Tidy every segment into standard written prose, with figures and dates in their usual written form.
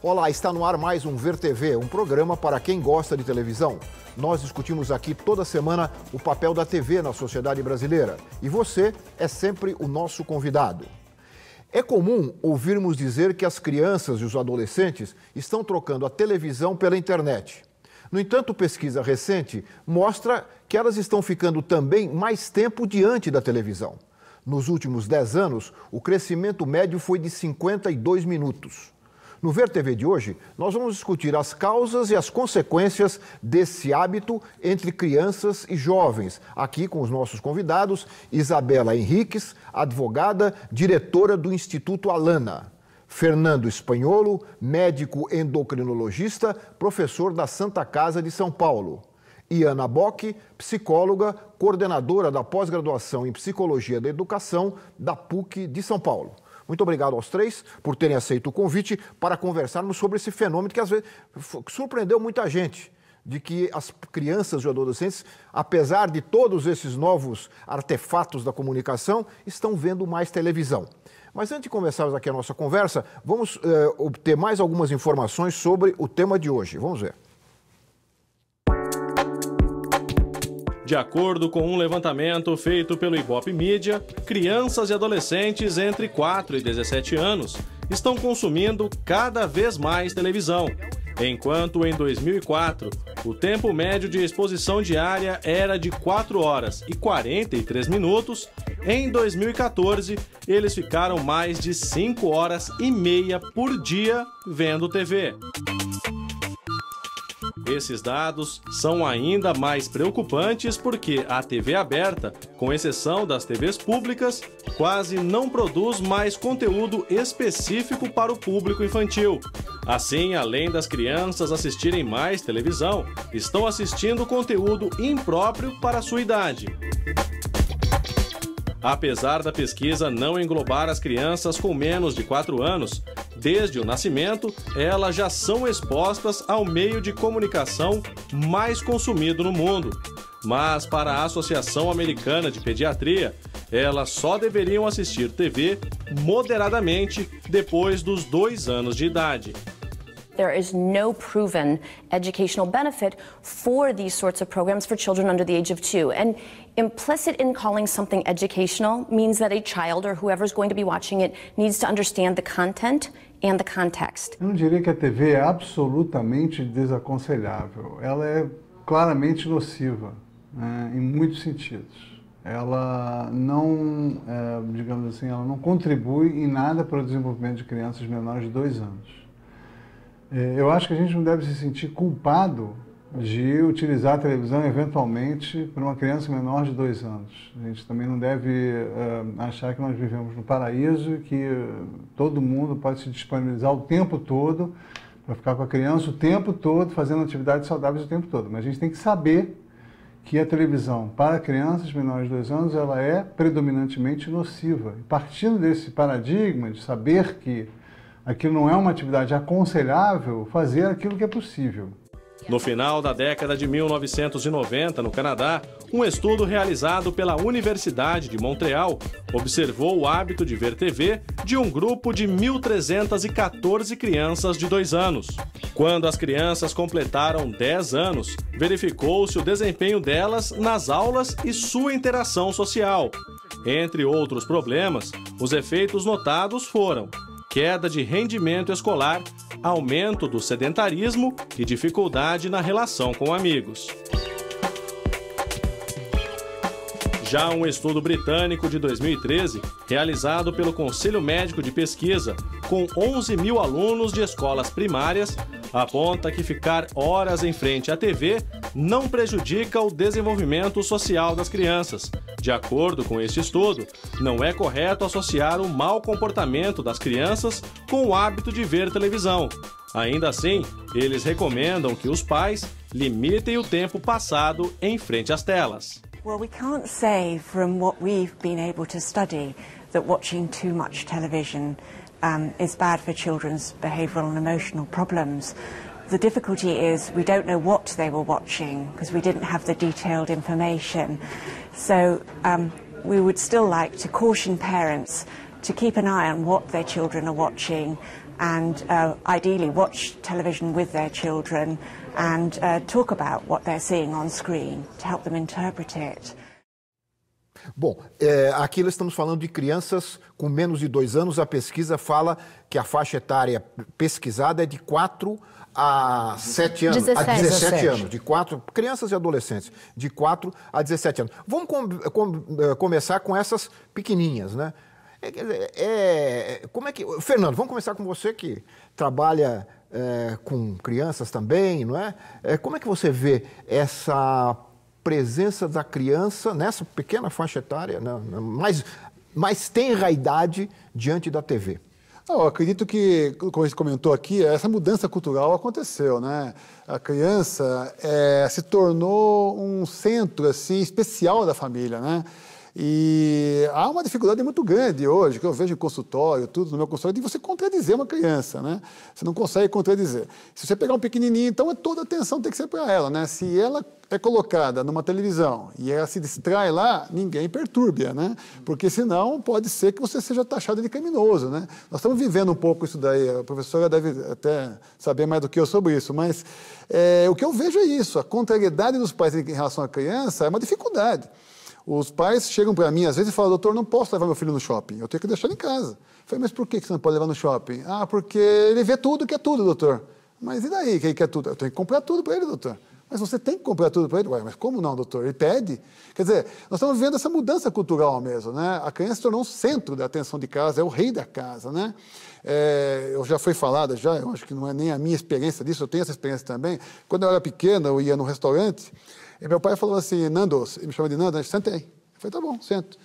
Olá, está no ar mais um Ver TV, um programa para quem gosta de televisão. Nós discutimos aqui toda semana o papel da TV na sociedade brasileira. E você é sempre o nosso convidado. É comum ouvirmos dizer que as crianças e os adolescentes estão trocando a televisão pela internet. No entanto, pesquisa recente mostra que elas estão ficando também mais tempo diante da televisão. Nos últimos 10 anos, o crescimento médio foi de 52 minutos. No Ver TV de hoje, nós vamos discutir as causas e as consequências desse hábito entre crianças e jovens. Aqui com os nossos convidados, Isabela Henriques, advogada, diretora do Instituto Alana. Fernando Espanholo, médico endocrinologista, professor da Santa Casa de São Paulo. E Ana Bock, psicóloga, coordenadora da pós-graduação em Psicologia da Educação da PUC de São Paulo. Muito obrigado aos três por terem aceito o convite para conversarmos sobre esse fenômeno que às vezes surpreendeu muita gente, de que as crianças e adolescentes, apesar de todos esses novos artefatos da comunicação, estão vendo mais televisão. Mas antes de começarmos aqui a nossa conversa, vamos obter mais algumas informações sobre o tema de hoje. Vamos ver. De acordo com um levantamento feito pelo Ibope Mídia, crianças e adolescentes entre 4 e 17 anos estão consumindo cada vez mais televisão. Enquanto em 2004, o tempo médio de exposição diária era de 4 horas e 43 minutos, em 2014 eles ficaram mais de 5 horas e meia por dia vendo TV. Esses dados são ainda mais preocupantes porque a TV aberta, com exceção das TVs públicas, quase não produz mais conteúdo específico para o público infantil. Assim, além das crianças assistirem mais televisão, estão assistindo conteúdo impróprio para a sua idade. Apesar da pesquisa não englobar as crianças com menos de 4 anos, desde o nascimento, elas já são expostas ao meio de comunicação mais consumido no mundo. Mas para a Associação Americana de Pediatria, elas só deveriam assistir TV moderadamente depois dos 2 anos de idade. There is no proven educational benefit for these sorts of programs for children under the age of 2. And implicit in calling something educational means that a child or whoever is going to be watching it needs to understand the content and the context. Eu não diria que a TV é absolutamente desaconselhável. Ela é claramente nociva, né, em muitos sentidos. Ela não, digamos assim, ela não contribui em nada para o desenvolvimento de crianças menores de 2 anos. Eu acho que a gente não deve se sentir culpado de utilizar a televisão eventualmente para uma criança menor de 2 anos. A gente também não deve achar que nós vivemos no paraíso e que todo mundo pode se disponibilizar o tempo todo para ficar com a criança o tempo todo, fazendo atividades saudáveis o tempo todo. Mas a gente tem que saber que a televisão para crianças menores de 2 anos ela é predominantemente nociva. E partindo desse paradigma de saber que aquilo não é uma atividade aconselhável, fazer aquilo que é possível. No final da década de 1990, no Canadá, um estudo realizado pela Universidade de Montreal observou o hábito de ver TV de um grupo de 1.314 crianças de 2 anos. Quando as crianças completaram 10 anos, verificou-se o desempenho delas nas aulas e sua interação social. Entre outros problemas, os efeitos notados foram queda de rendimento escolar, aumento do sedentarismo e dificuldade na relação com amigos. Já um estudo britânico de 2013, realizado pelo Conselho Médico de Pesquisa, com 11 mil alunos de escolas primárias, aponta que ficar horas em frente à TV não prejudica o desenvolvimento social das crianças. De acordo com este estudo, não é correto associar o mau comportamento das crianças com o hábito de ver televisão. Ainda assim, eles recomendam que os pais limitem o tempo passado em frente às telas. Well, we can't say from what we've been able to study that watching too much television is bad for children's behavioural and emotional problems. The difficulty is we don't know what they were watching because we didn't have the detailed information. So we would still like to caution parents to keep an eye on what their children are watching and ideally watch television with their children and talk about what they're seeing on screen to help them interpret it. Bom, aqui nós estamos falando de crianças com menos de 2 anos. A pesquisa fala que a faixa etária pesquisada é de 4 a 7 anos, a 17 anos, crianças e adolescentes, de 4 a 17 anos. Vamos começar com essas pequenininhas, né? Como é que... Fernando, vamos começar com você que trabalha com crianças também, não é? Como é que você vê essa presença da criança nessa pequena faixa etária, né, mais tenra idade diante da TV? Eu acredito que, como a gente comentou aqui, essa mudança cultural aconteceu, né? A criança se tornou um centro assim, especial da família, né? E há uma dificuldade muito grande hoje, que eu vejo em consultório, tudo no meu consultório, de você contradizer uma criança, né? Você não consegue contradizer. Se você pegar um pequenininho, então toda a atenção tem que ser para ela, né? Se ela é colocada numa televisão e ela se distrai lá, ninguém perturbe-a, né? Porque senão pode ser que você seja taxado de criminoso, né? Nós estamos vivendo um pouco isso daí, a professora deve até saber mais do que eu sobre isso, mas o que eu vejo é isso, a contrariedade dos pais em relação à criança é uma dificuldade. Os pais chegam para mim, às vezes, e falam, doutor, não posso levar meu filho no shopping, eu tenho que deixar ele em casa. Eu falei, mas por que você não pode levar no shopping? Ah, porque ele vê tudo, quer tudo, doutor. Mas e daí que ele quer tudo? Eu tenho que comprar tudo para ele, doutor. Mas você tem que comprar tudo para ele? Ué, mas como não, doutor? Ele pede. Quer dizer, nós estamos vivendo essa mudança cultural mesmo, né? A criança se tornou um centro da atenção de casa, é o rei da casa, né? Eu já foi falado, eu acho que não é nem a minha experiência disso, eu tenho essa experiência também. Quando eu era pequena, eu ia num restaurante, e meu pai falou assim, Nando, ele me chama de Nando, senta aí. Eu falei, tá bom, sento.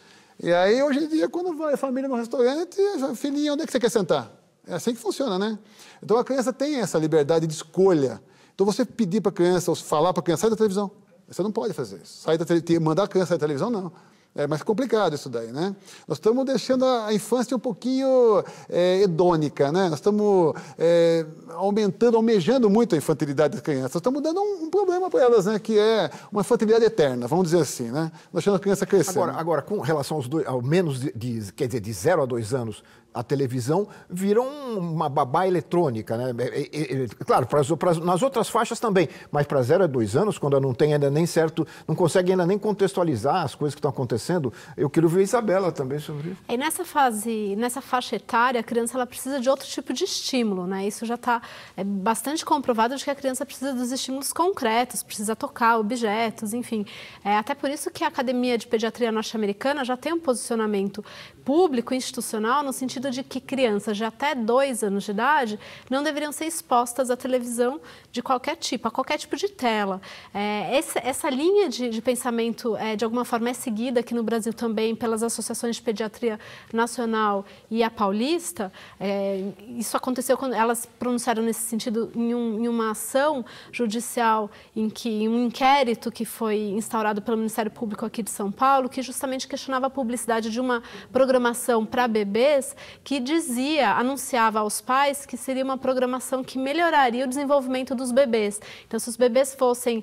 E aí, hoje em dia, quando vai a família no restaurante, filhinho, onde é que você quer sentar? É assim que funciona, né? Então, a criança tem essa liberdade de escolha. Então, você pedir para a criança, ou falar para a criança, sai da televisão. Você não pode fazer isso. Mandar a criança sair da televisão, não. É mais complicado isso daí, né? Nós estamos deixando a infância um pouquinho hedônica, né? Nós estamos almejando muito a infantilidade das crianças. Nós estamos dando um problema para elas, né? Que é uma infantilidade eterna, vamos dizer assim, né? Nós deixando a criança crescer. Agora com relação ao menos de 0 a 2 anos, a televisão vira uma babá eletrônica, né? Claro, nas outras faixas também, mas para 0 a 2 anos, quando não tem ainda nem certo, não consegue ainda nem contextualizar as coisas que estão acontecendo, eu quero ver a Isabela também sobre isso. E nessa faixa etária, a criança ela precisa de outro tipo de estímulo, né? Isso já está bastante comprovado de que a criança precisa dos estímulos concretos, precisa tocar objetos, enfim. Até por isso que a Academia de Pediatria Norte-Americana já tem um posicionamento público, institucional, no sentido de que crianças de até 2 anos de idade não deveriam ser expostas à televisão de qualquer tipo, a qualquer tipo de tela. Essa linha de pensamento, de alguma forma, é seguida aqui no Brasil também pelas associações de pediatria nacional e a paulista. Isso aconteceu quando elas pronunciaram nesse sentido em uma ação judicial em um inquérito que foi instaurado pelo Ministério Público aqui de São Paulo, que justamente questionava a publicidade de uma programação para bebês que anunciava aos pais que seria uma programação que melhoraria o desenvolvimento dos bebês. Então, se os bebês fossem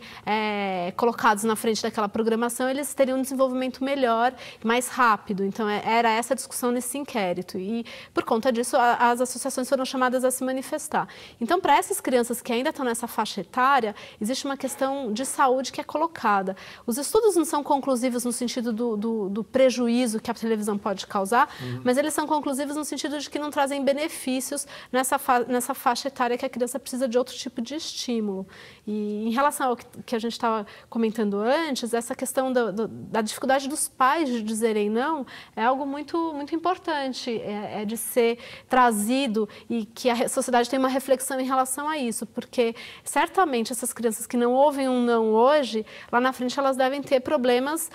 colocados na frente daquela programação, eles teriam um desenvolvimento melhor, mais rápido. Então, era essa a discussão nesse inquérito. E, por conta disso, as associações foram chamadas a se manifestar. Então, para essas crianças que ainda estão nessa faixa etária, existe uma questão de saúde que é colocada. Os estudos não são conclusivos no sentido do prejuízo que a televisão pode causar, mas eles são conclusivos no sentido de que não trazem benefícios nessa faixa etária que a criança precisa de outro tipo de estímulo. E em relação ao que a gente estava comentando antes, essa questão da dificuldade dos pais de dizerem não é algo muito, muito importante, de ser trazido e que a sociedade tem uma reflexão em relação a isso, porque certamente essas crianças que não ouvem um não hoje, lá na frente elas devem ter problemas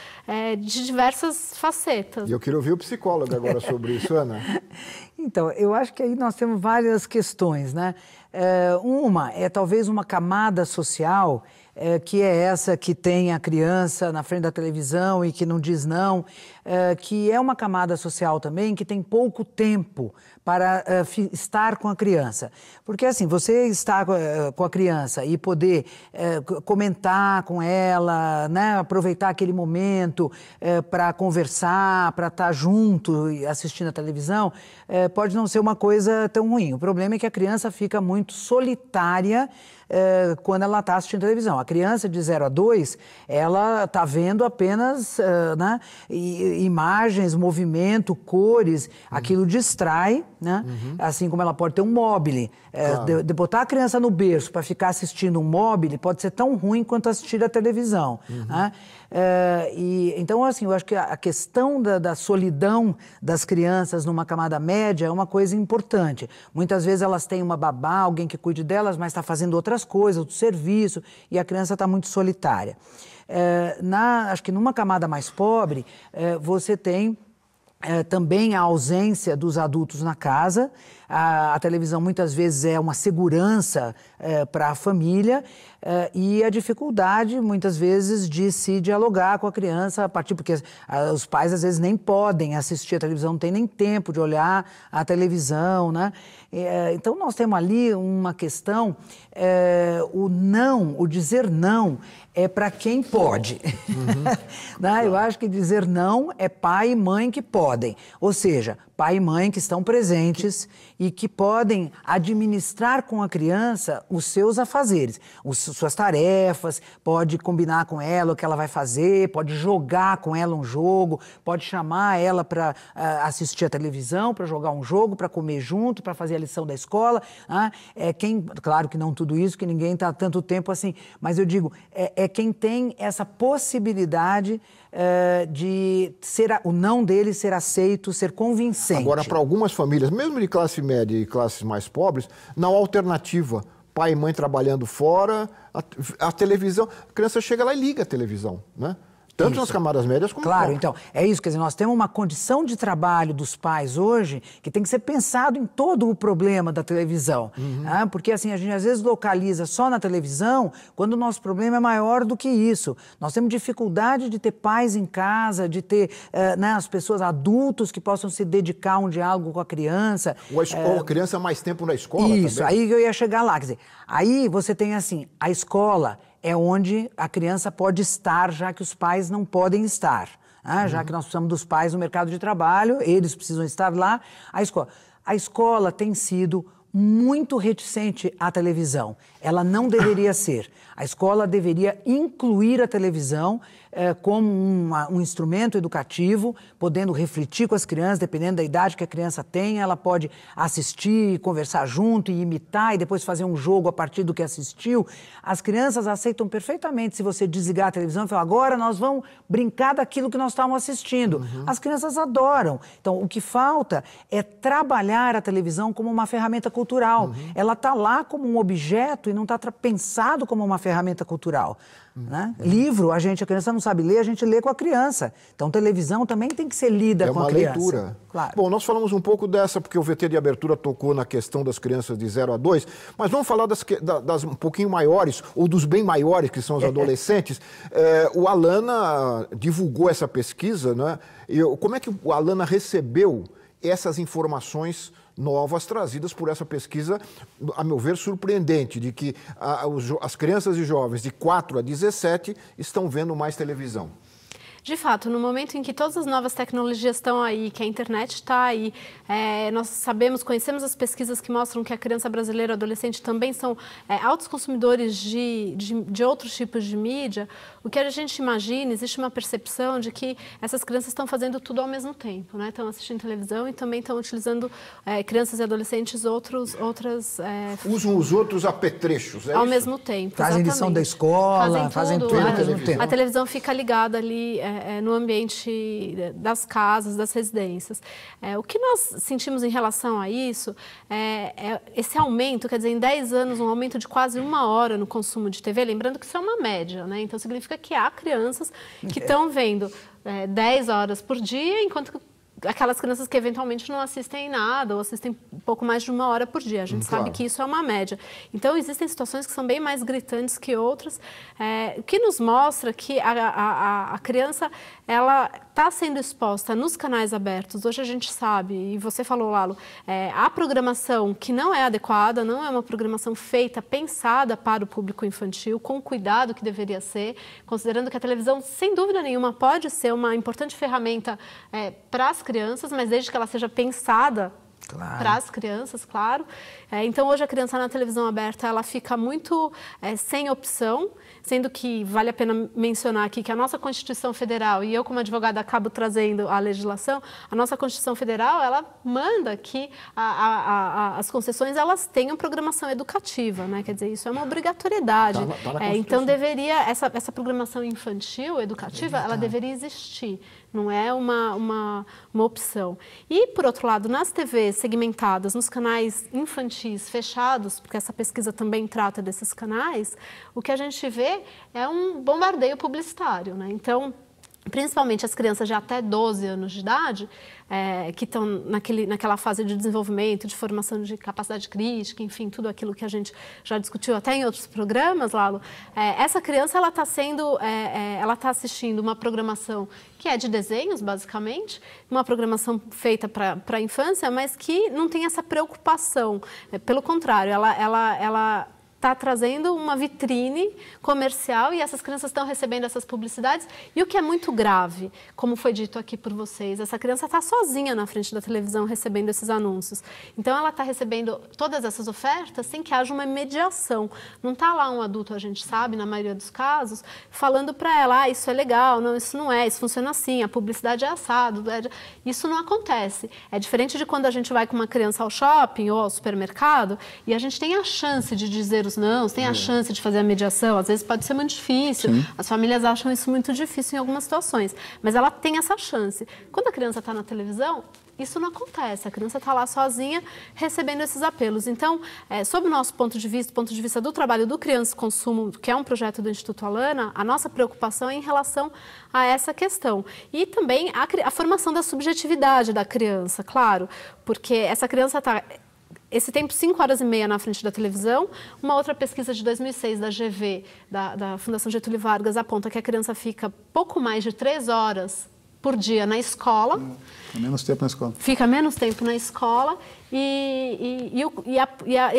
de diversas facetas. E eu queria ouvir o psicólogo agora sobre isso, Ana. Então, eu acho que aí nós temos várias questões, né? Uma é talvez uma camada social que é essa que tem a criança na frente da televisão e que não diz não. que é uma camada social também que tem pouco tempo para estar com a criança. Porque assim, você estar com a criança e poder comentar com ela, né, aproveitar aquele momento para conversar, para estar junto e assistindo a televisão, pode não ser uma coisa tão ruim. O problema é que a criança fica muito solitária quando ela está assistindo televisão. A criança de 0 a 2, ela está vendo apenas né, imagens, movimento, cores, aquilo distrai, né? Assim como ela pode ter um mobile. Claro. De botar a criança no berço para ficar assistindo um mobile pode ser tão ruim quanto assistir a televisão. Né? Então, assim, eu acho que a questão da solidão das crianças numa camada média é uma coisa importante. Muitas vezes elas têm uma babá, alguém que cuide delas, mas está fazendo outras coisas, outro serviço, e a criança está muito solitária. Acho que numa camada mais pobre, você tem também a ausência dos adultos na casa. A televisão muitas vezes é uma segurança para a família e a dificuldade muitas vezes de se dialogar com a criança a partir, porque os pais às vezes nem podem assistir a televisão, não tem nem tempo de olhar a televisão, né? Então nós temos ali uma questão, o dizer não é para quem pode. Né? Eu acho que dizer não é pai e mãe que podem, ou seja, pai e mãe que estão presentes e que podem administrar com a criança os seus afazeres, suas tarefas, pode combinar com ela o que ela vai fazer, pode jogar com ela um jogo, pode chamar ela para assistir a televisão, para jogar um jogo, para comer junto, para fazer a lição da escola. Claro que não tudo isso, que ninguém está tanto tempo assim, mas eu digo, quem tem essa possibilidade de o não dele ser aceito, ser convincente. Agora, para algumas famílias, mesmo de classe média e classes mais pobres, não há alternativa. Pai e mãe trabalhando fora, a televisão, a criança chega lá e liga a televisão, né? Tanto nas camadas médias como... Claro, então, é isso, quer dizer, nós temos uma condição de trabalho dos pais hoje que tem que ser pensado em todo o problema da televisão. Porque, assim, a gente às vezes localiza só na televisão quando o nosso problema é maior do que isso. Nós temos dificuldade de ter pais em casa, de ter as pessoas adultos que possam se dedicar a um diálogo com a criança. Ou a criança mais tempo na escola isso, também. Aí eu ia chegar lá, quer dizer, aí você tem, assim, a escola é onde a criança pode estar, já que os pais não podem estar. Já que nós precisamos dos pais no mercado de trabalho, eles precisam estar lá. A escola tem sido muito reticente à televisão. Ela não deveria ser. A escola deveria incluir a televisão como um instrumento educativo, podendo refletir com as crianças, dependendo da idade que a criança tem, ela pode assistir, conversar junto e imitar e depois fazer um jogo a partir do que assistiu. As crianças aceitam perfeitamente se você desligar a televisão e falar, agora nós vamos brincar daquilo que nós estávamos assistindo. As crianças adoram. Então, o que falta é trabalhar a televisão como uma ferramenta cultural. Ela está lá como um objeto e não está pensado como uma ferramenta cultural. Né? Livro, a criança não sabe ler, a gente lê com a criança. Então, televisão também tem que ser lida com a criança. É uma leitura. Claro. Bom, nós falamos um pouco dessa, porque o VT de abertura tocou na questão das crianças de 0 a 2, mas vamos falar das um pouquinho maiores, ou dos bem maiores, que são os adolescentes. O Alana divulgou essa pesquisa, né? Como é que o Alana recebeu essas informações novas trazidas por essa pesquisa, a meu ver, surpreendente, de que as crianças e jovens de 4 a 17 estão vendo mais televisão? De fato, no momento em que todas as novas tecnologias estão aí, que a internet está aí, nós conhecemos as pesquisas que mostram que a criança brasileira e o adolescente também são altos consumidores de outros tipos de mídia, o que a gente imagina, existe uma percepção de que essas crianças estão fazendo tudo ao mesmo tempo, né? Estão assistindo televisão e também estão utilizando, crianças e adolescentes, outras... Usam os outros apetrechos, ao mesmo tempo, fazem lição da escola, fazem tudo ao mesmo tempo. A televisão fica ligada ali no ambiente das casas, das residências. O que nós sentimos em relação a isso é esse aumento, quer dizer, em 10 anos, um aumento de quase 1 hora no consumo de TV, lembrando que isso é uma média, né? Então significa que há crianças que estão vendo 10 horas por dia, enquanto que aquelas crianças que eventualmente não assistem nada ou assistem um pouco mais de 1 hora por dia. A gente sabe que isso é uma média. Então, existem situações que são bem mais gritantes que outras, o que nos mostra que a criança, ela está sendo exposta nos canais abertos, hoje a gente sabe, e você falou, Lalo, a programação que não é adequada, não é uma programação feita, pensada para o público infantil, com o cuidado que deveria ser, considerando que a televisão, sem dúvida nenhuma, pode ser uma importante ferramenta para as crianças, mas desde que ela seja pensada para as crianças, claro. Então, hoje a criança na televisão aberta, ela fica muito sem opção, sendo que vale a pena mencionar aqui que a nossa Constituição Federal, e eu como advogada acabo trazendo a legislação, a nossa Constituição Federal, ela manda que as concessões, elas tenham programação educativa, né? Quer dizer, isso é uma obrigatoriedade. Então, deveria, essa programação infantil, educativa, ela deveria existir. Não é uma opção. E, por outro lado, nas TVs segmentadas, nos canais infantis fechados, porque essa pesquisa também trata desses canais, o que a gente vê é um bombardeio publicitário, né? Então, principalmente as crianças de até 12 anos de idade, que estão naquela fase de desenvolvimento, de formação de capacidade crítica, enfim, tudo aquilo que a gente já discutiu até em outros programas, Lalo, essa criança ela está assistindo uma programação que é de desenhos, basicamente, uma programação feita para a infância, mas que não tem essa preocupação. Pelo contrário, ela está trazendo uma vitrine comercial e essas crianças estão recebendo essas publicidades. E o que é muito grave, como foi dito aqui por vocês, essa criança está sozinha na frente da televisão recebendo esses anúncios. Então, ela está recebendo todas essas ofertas sem que haja uma mediação. Não está lá um adulto, a gente sabe, na maioria dos casos, falando para ela, isso é legal, não, isso não é, isso funciona assim, a publicidade é assado. Isso não acontece. É diferente de quando a gente vai com uma criança ao shopping ou ao supermercado e a gente tem a chance de dizer os não, tem a chance de fazer a mediação, às vezes pode ser muito difícil, as famílias acham isso muito difícil em algumas situações, mas ela tem essa chance. Quando a criança está na televisão, isso não acontece, a criança está lá sozinha recebendo esses apelos. Então, sob o nosso ponto de vista do trabalho do Criança e Consumo, que é um projeto do Instituto Alana, a nossa preocupação é em relação a essa questão. E também a formação da subjetividade da criança, claro, porque essa criança está esse tempo 5 horas e meia na frente da televisão. Uma outra pesquisa de 2006 da GV, da Fundação Getúlio Vargas, aponta que a criança fica pouco mais de 3 horas por dia na escola. Menos tempo na escola. Fica menos tempo na escola e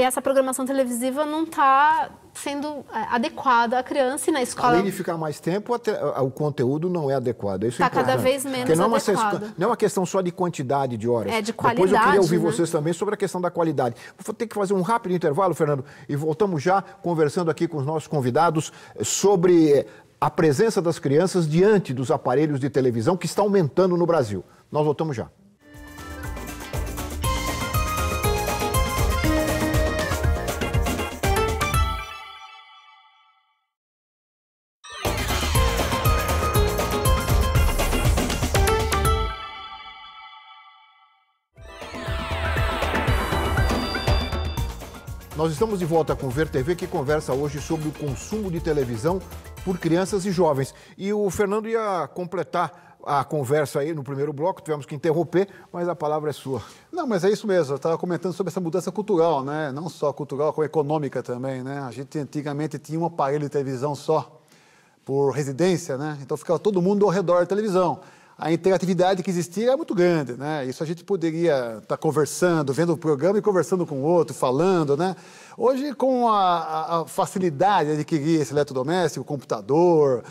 essa programação televisiva não está sendo adequada à criança e na escola... Além de ficar mais tempo, o conteúdo não é adequado. Isso está cada vez menos adequado. Não é uma questão só de quantidade de horas. É de qualidade. Depois eu queria ouvir vocês também sobre a questão da qualidade. Vou ter que fazer um rápido intervalo, Fernando, e voltamos já conversando aqui com os nossos convidados sobre a presença das crianças diante dos aparelhos de televisão que está aumentando no Brasil. Nós voltamos já. Nós estamos de volta com o Ver TV, que conversa hoje sobre o consumo de televisão por crianças e jovens. E o Fernando ia completar a conversa aí no primeiro bloco, tivemos que interromper, mas a palavra é sua. Não, mas é isso mesmo, eu estava comentando sobre essa mudança cultural, né? Não só cultural, como econômica também, né? A gente antigamente tinha um aparelho de televisão só, por residência, né? Então ficava todo mundo ao redor da televisão. A interatividade que existia era muito grande, né? Isso a gente poderia estar conversando, vendo o programa e conversando com o outro, falando, né? Hoje, com a facilidade de adquirir esse eletrodoméstico, computador,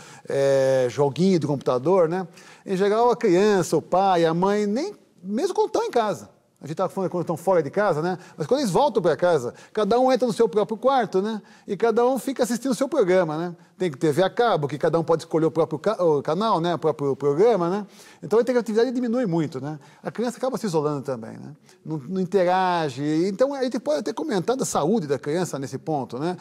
joguinho do computador, né? Em geral, a criança, o pai, a mãe, nem mesmo quando estão em casa. A gente estava falando quando estão fora de casa, né? Mas quando eles voltam para casa, cada um entra no seu próprio quarto, né? E cada um fica assistindo o seu programa, né? Tem TV a cabo, que cada um pode escolher o próprio canal, né? O próprio programa, né? Então a interatividade diminui muito, né? A criança acaba se isolando também, né? Não interage. Então a gente pode até comentar da saúde da criança nesse ponto, né?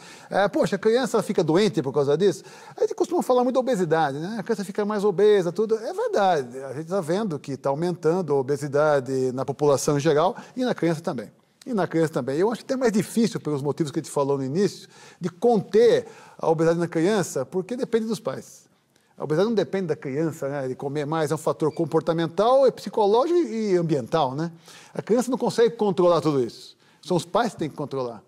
Poxa, a criança fica doente por causa disso? A gente costuma falar muito da obesidade, né? A criança fica mais obesa, tudo. É verdade. A gente está vendo que está aumentando a obesidade na população em geral e na criança também. Eu acho que é mais difícil, pelos motivos que a gente falou no início, de conter a obesidade na criança, porque depende dos pais. A obesidade não depende da criança, né, de comer mais, é um fator comportamental, psicológico e ambiental, né? A criança não consegue controlar tudo isso. São os pais que têm que controlar.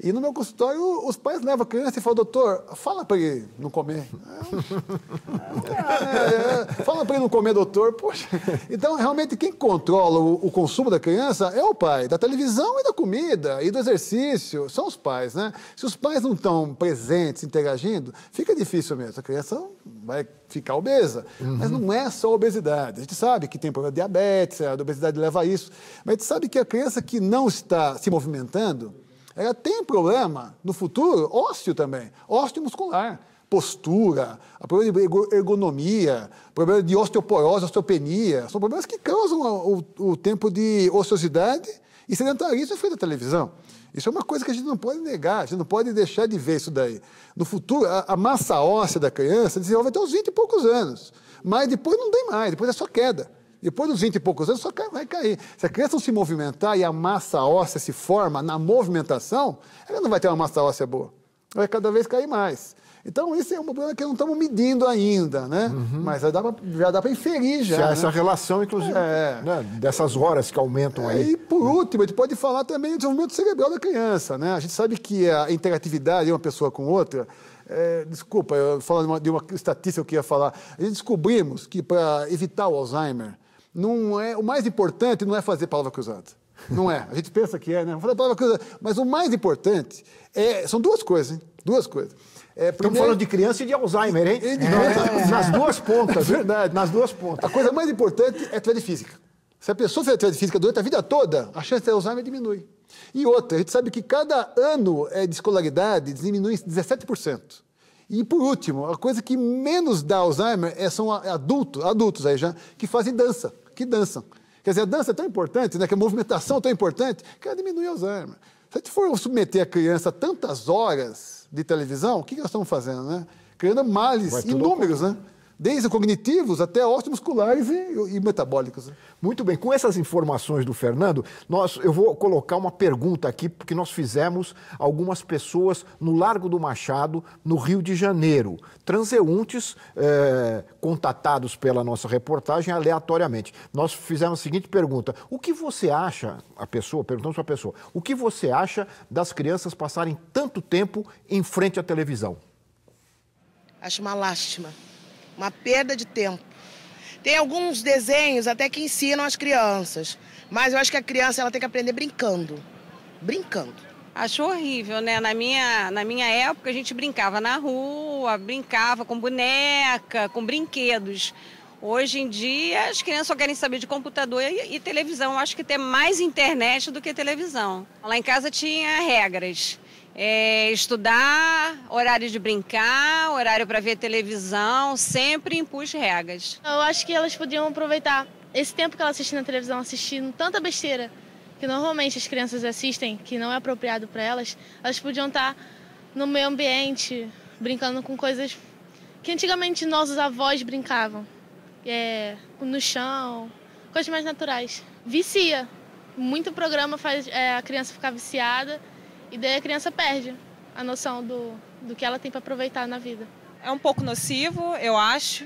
E no meu consultório, os pais levam a criança e falam, doutor, fala para ele não comer. Fala para ele não comer, doutor. Poxa. Então, realmente, quem controla o consumo da criança é o pai. Da televisão e da comida e do exercício. São os pais, né? Se os pais não estão presentes, interagindo, fica difícil mesmo. A criança vai ficar obesa. Mas não é só obesidade. A gente sabe que tem problema de diabetes, a obesidade leva a isso. Mas a gente sabe que a criança que não está se movimentando, ela tem problema, no futuro, ósseo também, ósseo muscular, postura, problema de ergonomia, problema de osteoporose, osteopenia, são problemas que causam o tempo de ociosidade e sedentarismo frente à televisão. Isso é uma coisa que a gente não pode negar, a gente não pode deixar de ver isso daí. No futuro, a massa óssea da criança desenvolve até os 20 e poucos anos, mas depois não tem mais, depois é só queda. Depois dos 20 e poucos anos, só vai cair. Se a criança não se movimentar e a massa óssea se forma na movimentação, ela não vai ter uma massa óssea boa. Vai cada vez cair mais. Então, isso é um problema que não estamos medindo ainda, né? Mas já dá para inferir já. Essa relação, inclusive, né? Dessas horas que aumentam aí. E, por último, a gente pode falar também do desenvolvimento cerebral da criança, né? A gente sabe que a interatividade de uma pessoa com outra... desculpa, eu falando de uma estatística que eu ia falar. A gente descobrimos que, para evitar o Alzheimer, o mais importante não é fazer palavra cruzada. Não é. A gente pensa que é, né? Fazer palavra cruzada. Mas o mais importante são duas coisas, hein? Duas coisas. Estamos falando de criança e de Alzheimer, hein? Nas duas pontas. Verdade. Nas duas pontas. A coisa mais importante é atividade física. Se a pessoa fizer atividade física durante a vida toda, a chance de ter Alzheimer diminui. E outra, a gente sabe que cada ano de escolaridade diminui 17%. E, por último, a coisa que menos dá Alzheimer são adultos aí já, que fazem dança, que dançam. Quer dizer, a dança é tão importante, né, que a movimentação é tão importante, que ela diminui o Alzheimer. Se a gente for submeter a criança a tantas horas de televisão, o que nós estamos fazendo, né? Criando males inúmeros, né? Desde cognitivos até osteomusculares e metabólicos. Muito bem, com essas informações do Fernando, eu vou colocar uma pergunta aqui, porque nós fizemos algumas pessoas no Largo do Machado, no Rio de Janeiro, transeuntes contatados pela nossa reportagem aleatoriamente. Nós fizemos a seguinte pergunta: o que você acha, perguntamos para a pessoa, o que você acha das crianças passarem tanto tempo em frente à televisão? Acho uma lástima. Uma perda de tempo. Tem alguns desenhos até que ensinam as crianças, mas eu acho que a criança ela tem que aprender brincando. Brincando. Acho horrível, né? Na minha época a gente brincava na rua, brincava com boneca, com brinquedos. Hoje em dia as crianças só querem saber de computador e televisão. Eu acho que tem mais internet do que televisão. Lá em casa tinha regras. Estudar, horário de brincar, horário para ver televisão, sempre impus regras. Eu acho que elas podiam aproveitar esse tempo que elas assistem na televisão, assistindo tanta besteira que normalmente as crianças assistem, que não é apropriado para elas, elas podiam estar no meio ambiente, brincando com coisas que antigamente nossos avós brincavam, no chão, coisas mais naturais. Vicia. Muito programa faz a criança ficar viciada. E daí a criança perde a noção do que ela tem para aproveitar na vida. É um pouco nocivo, eu acho,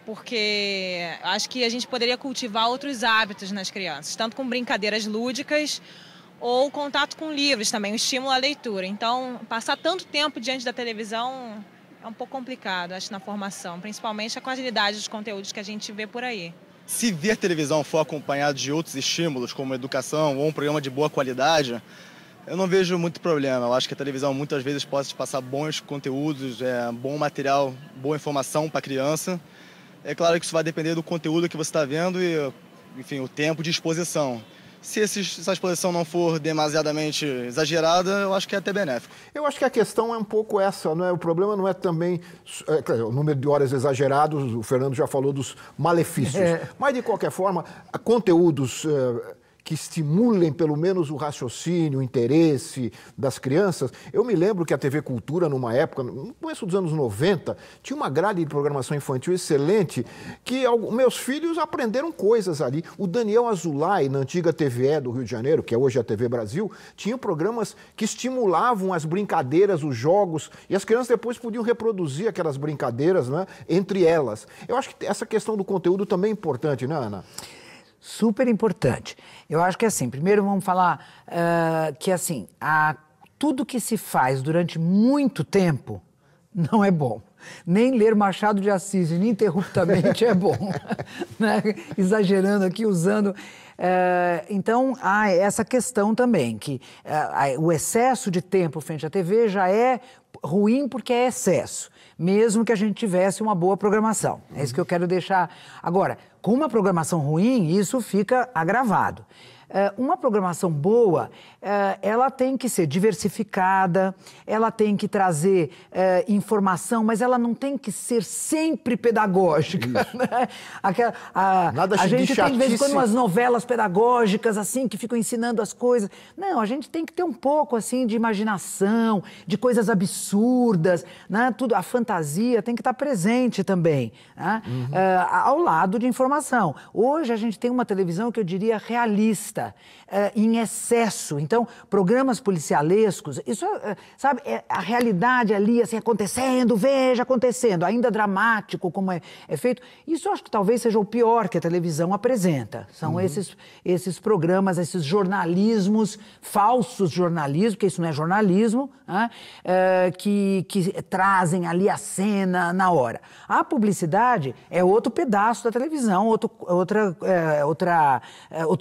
porque acho que a gente poderia cultivar outros hábitos nas crianças, tanto com brincadeiras lúdicas ou contato com livros também, o estímulo à leitura. Então, passar tanto tempo diante da televisão é um pouco complicado, acho, na formação, principalmente a qualidade dos conteúdos que a gente vê por aí. Se ver televisão for acompanhado de outros estímulos, como educação ou um programa de boa qualidade, eu não vejo muito problema. Eu acho que a televisão muitas vezes pode te passar bons conteúdos, bom material, boa informação para a criança. É claro que isso vai depender do conteúdo que você está vendo e, enfim, o tempo de exposição. Se essa exposição não for demasiadamente exagerada, eu acho que é até benéfico. Eu acho que a questão é um pouco essa, não é? O problema não é também o número de horas exagerados, o Fernando já falou dos malefícios. Mas, de qualquer forma, conteúdos que estimulem pelo menos o raciocínio, o interesse das crianças. Eu me lembro que a TV Cultura, numa época, no começo dos anos 90, tinha uma grade de programação infantil excelente, que meus filhos aprenderam coisas ali. O Daniel Azulay, na antiga TVE do Rio de Janeiro, que é hoje a TV Brasil, tinha programas que estimulavam as brincadeiras, os jogos, e as crianças depois podiam reproduzir aquelas brincadeiras, né, entre elas. Eu acho que essa questão do conteúdo também é importante, né, Ana? Super importante. Eu acho que assim, primeiro vamos falar que assim, tudo que se faz durante muito tempo não é bom. Nem ler Machado de Assis ininterruptamente é bom. Né? Exagerando aqui, usando... então, há essa questão também, que o excesso de tempo frente à TV já é ruim porque é excesso, mesmo que a gente tivesse uma boa programação. É isso que eu quero deixar. Agora, com uma programação ruim, isso fica agravado. Uma programação boa, ela tem que ser diversificada, ela tem que trazer informação, mas ela não tem que ser sempre pedagógica. Né? A gente tem, de vez em quando, umas novelas pedagógicas, assim, que ficam ensinando as coisas. Não, a gente tem que ter um pouco, assim, de imaginação, de coisas absurdas, né? Tudo, a fantasia tem que estar presente também, né? Ao lado de informação. Hoje a gente tem uma televisão que eu diria realista, em excesso. Então, programas policialescos, isso, sabe, a realidade ali, assim, acontecendo, veja acontecendo, ainda dramático como é feito. Isso eu acho que talvez seja o pior que a televisão apresenta. São esses programas, esses jornalismos, falsos jornalismos, porque isso não é jornalismo, né? Que trazem ali a cena na hora. A publicidade é outro pedaço da televisão, outro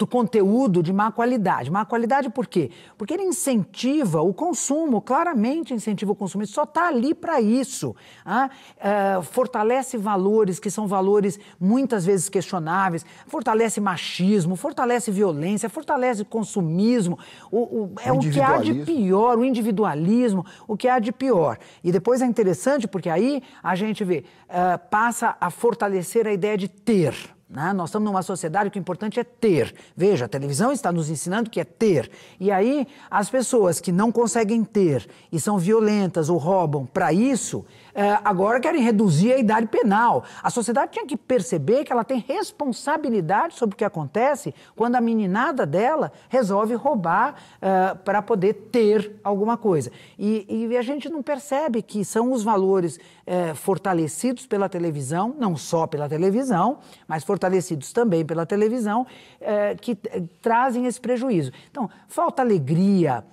conteúdo de má qualidade. Má qualidade por quê? Porque ele incentiva o consumo, claramente incentiva o consumo, ele só está ali para isso. Fortalece valores que são valores muitas vezes questionáveis, fortalece machismo, fortalece violência, fortalece consumismo, o que há de pior, o individualismo, o que há de pior. E depois é interessante porque aí a gente vê, passa a fortalecer a ideia de ter. Nós estamos numa sociedade que o importante é ter. Veja, a televisão está nos ensinando que é ter. E aí, as pessoas que não conseguem ter e são violentas ou roubam para isso, agora querem reduzir a idade penal. A sociedade tinha que perceber que ela tem responsabilidade sobre o que acontece quando a meninada dela resolve roubar para poder ter alguma coisa. E a gente não percebe que são os valores fortalecidos pela televisão, não só pela televisão, mas fortalecidos também pela televisão, que trazem esse prejuízo. Então, falta alegria,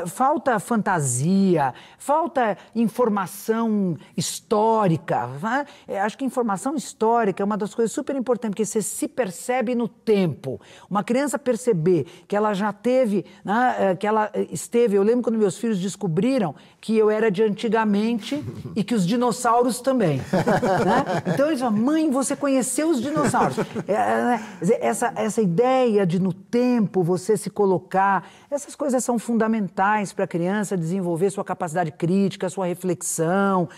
falta fantasia, falta informação histórica. Né? Acho que informação histórica é uma das coisas super importantes, porque você se percebe no tempo. Uma criança perceber que ela já teve, né, que ela esteve... Eu lembro quando meus filhos descobriram que eu era de antigamente e que os dinossauros também. Né? Então eles falam, mãe, você conheceu os dinossauros. Essa ideia de no tempo você se colocar, essas coisas são fundamentais para a criança desenvolver sua capacidade crítica, sua reflexão.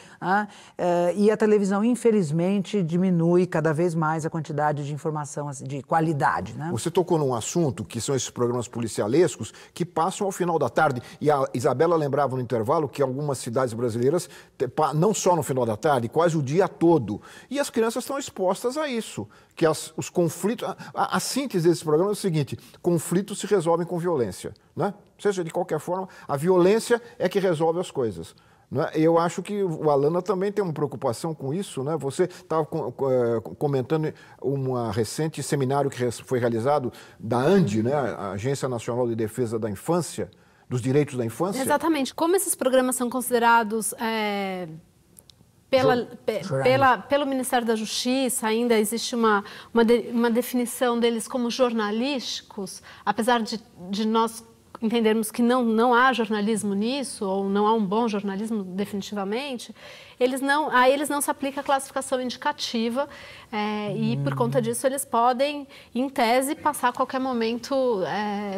E a televisão, infelizmente, diminui cada vez mais a quantidade de informação de qualidade. Né? Você tocou num assunto que são esses programas policialescos que passam ao final da tarde. E a Isabela lembrava no intervalo que algumas cidades brasileiras, não só no final da tarde, quase o dia todo. E as crianças estão expostas a isso. Que os conflitos... A síntese desse programa é o seguinte: conflitos se resolvem com violência. Né? Seja de qualquer forma, a violência é que resolve as coisas. Né? Eu acho que o Alana também tem uma preocupação com isso. Né? Você estava comentando um recente seminário que foi realizado da ANDI, né? A Agência Nacional de Defesa da Infância, dos Direitos da Infância. Exatamente. Como esses programas são considerados... Pelo Ministério da Justiça, ainda existe uma definição deles como jornalísticos, apesar de nós entendermos que não há jornalismo nisso, ou não há um bom jornalismo definitivamente, a eles não se aplica a classificação indicativa e, por conta disso, eles podem, em tese, passar a qualquer momento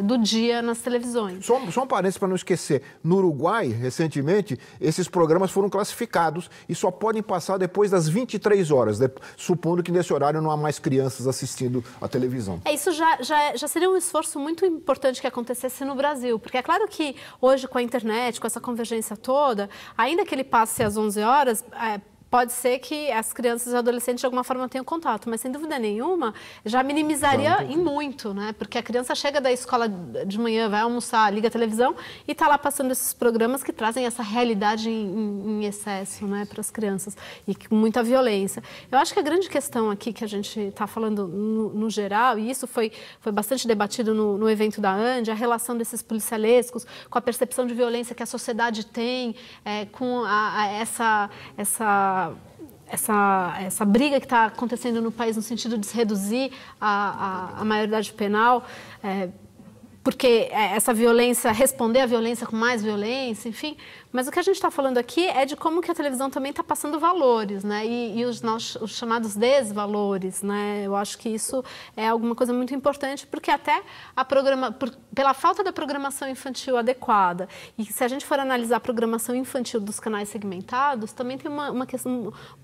do dia nas televisões. Só um parênteses para não esquecer. No Uruguai, recentemente, esses programas foram classificados e só podem passar depois das 23 horas, supondo que nesse horário não há mais crianças assistindo a televisão. Isso já seria um esforço muito importante que acontecesse no Brasil, porque é claro que hoje, com a internet, com essa convergência toda, ainda que ele passe às 11 horas, pode ser que as crianças e adolescentes de alguma forma tenham contato, mas sem dúvida nenhuma já minimizaria em muito, né? Porque a criança chega da escola de manhã, vai almoçar, liga a televisão e está lá passando esses programas que trazem essa realidade em excesso, né, para as crianças e com muita violência. Eu acho que a grande questão aqui que a gente está falando no geral, e isso foi bastante debatido no evento da ANDI, a relação desses policialescos com a percepção de violência que a sociedade tem, com essa briga que está acontecendo no país no sentido de se reduzir a maioridade penal, porque essa violência, responder à violência com mais violência, enfim. Mas o que a gente está falando aqui é de como que a televisão também está passando valores, né? E os chamados desvalores, né? Eu acho que isso é alguma coisa muito importante, porque até pela falta da programação infantil adequada, e se a gente for analisar a programação infantil dos canais segmentados, também tem uma